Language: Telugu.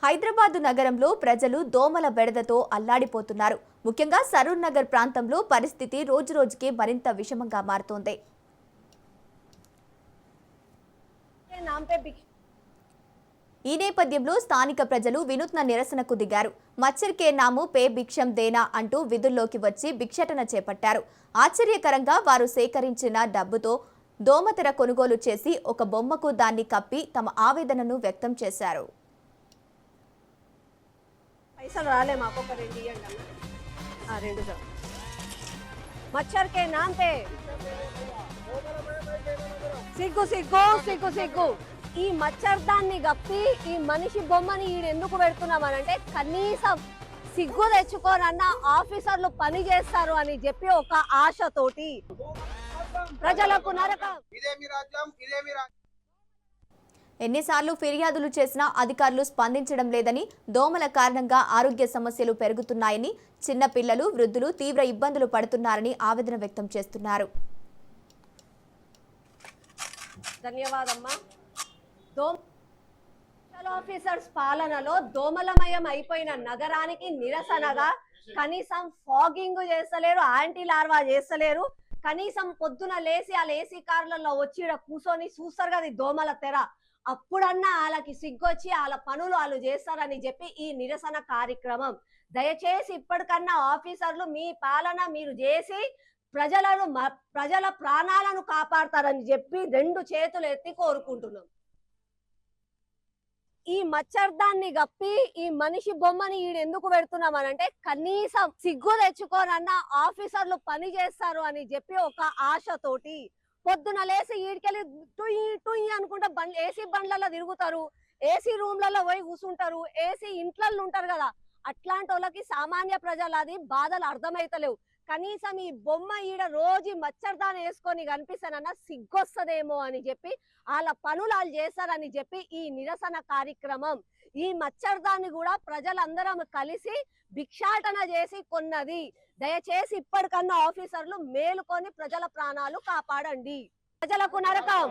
హైదరాబాద్ నగరంలో ప్రజలు దోమల బెడదతో అల్లాడిపోతున్నారు. ముఖ్యంగా సరూర్ నగర్ ప్రాంతంలో పరిస్థితి రోజురోజుకి మరింత విషమంగా మారుతోంది. ఈ నేపథ్యంలో స్థానిక ప్రజలు వినూత్న నిరసనకు దిగారు. మచ్చర్ కే నాము పే భిక్షం దేనా అంటూ విధుల్లోకి వచ్చి భిక్షాటన చేపట్టారు. ఆశ్చర్యకరంగా వారు సేకరించిన డబ్బుతో దోమతెర కొనుగోలు చేసి ఒక బొమ్మకు దాన్ని కప్పి తమ ఆవేదనను వ్యక్తం చేశారు. पैसा राले माको पर रेंडी रेंडू सर मच्छर के नाम पे సిగ్గు సిగ్గు సిగ్గు సిగ్గు ఈ మచ్చర్దాన్ని గప్పి ఈ మనిషి బొమ్మని ఈడెందుకు పెడుతున్నామనంటే కనీసం సిగ్గు తెచ్చుకోనన్న ఆఫీసర్లు పని చేస్తారు అని చెప్పి ఒక ఆశతోటి ప్రజలకు నరకం. ఎన్నిసార్లు ఫిర్యాదులు చేసినా అధికారులు స్పందించడం లేదని, దోమల కారణంగా ఆరోగ్య సమస్యలు పెరుగుతున్నాయని, చిన్న పిల్లలు, వృద్ధులు తీవ్ర ఇబ్బందులు పడుతున్నారని ఆవేదన వ్యక్తం చేస్తున్నారు. ధన్యవాదమ్మా. ఆఫీసర్స్ పాలనలో దోమలమయం అయిపోయిన నగరానికి నిరసనగా కనీసం ఫాగింగ్ చేస్తలేరు, యాంటీ లార్వా చేస్తలేరు. కనీసం పొద్దున లేసి వాళ్ళ ఏసీ కార్లలో వచ్చి కూర్చొని చూస్తారు కదా దోమల తెర, అప్పుడన్నా వాళ్ళకి సిగ్గొచ్చి వాళ్ళ పనులు వాళ్ళు చేస్తారని చెప్పి ఈ నిరసన కార్యక్రమం. దయచేసి ఇప్పటికన్నా ఆఫీసర్లు మీ పాలన మీరు చేసి ప్రజల ప్రాణాలను కాపాడతారని చెప్పి రెండు చేతులు ఎత్తి కోరుకుంటున్నాం. ఈ మచ్చర్దాన్ని గప్పి ఈ మనిషి బొమ్మని ఈడెందుకు పెడుతున్నామనంటే కనీసం సిగ్గు తెచ్చుకోనన్న ఆఫీసర్లు పని చేస్తారు అని చెప్పి ఒక ఆశతోటి పొద్దున లేసి ఈడికెళ్ళి టుయ్యి టుయ్యి అనుకుంటే ఏసీ బండ్లలో తిరుగుతారు, ఏసీ రూమ్లలో పోయి కూర్చుంటారు, ఏసీ ఇంట్లలో ఉంటారు కదా. అట్లాంటి వాళ్ళకి సామాన్య ప్రజలు అది బాధలు అర్థమైతలేవు. కనీసం ఈ బొమ్మ ఈడ రోజు మచ్చర్దాన్ని వేసుకొని కనిపిస్తానన్న సిగ్గొస్తదేమో అని చెప్పి వాళ్ళ పనులు వాళ్ళు చేస్తారని చెప్పి ఈ నిరసన కార్యక్రమం. ఈ మచ్చర్దాన్ని కూడా ప్రజలందరం కలిసి భిక్షాటన చేసి కొన్నది. దయచేసి ఇప్పటికన్నా ఆఫీసర్లు మేలుకొని ప్రజల ప్రాణాలు కాపాడండి. ప్రజలకు నరకం.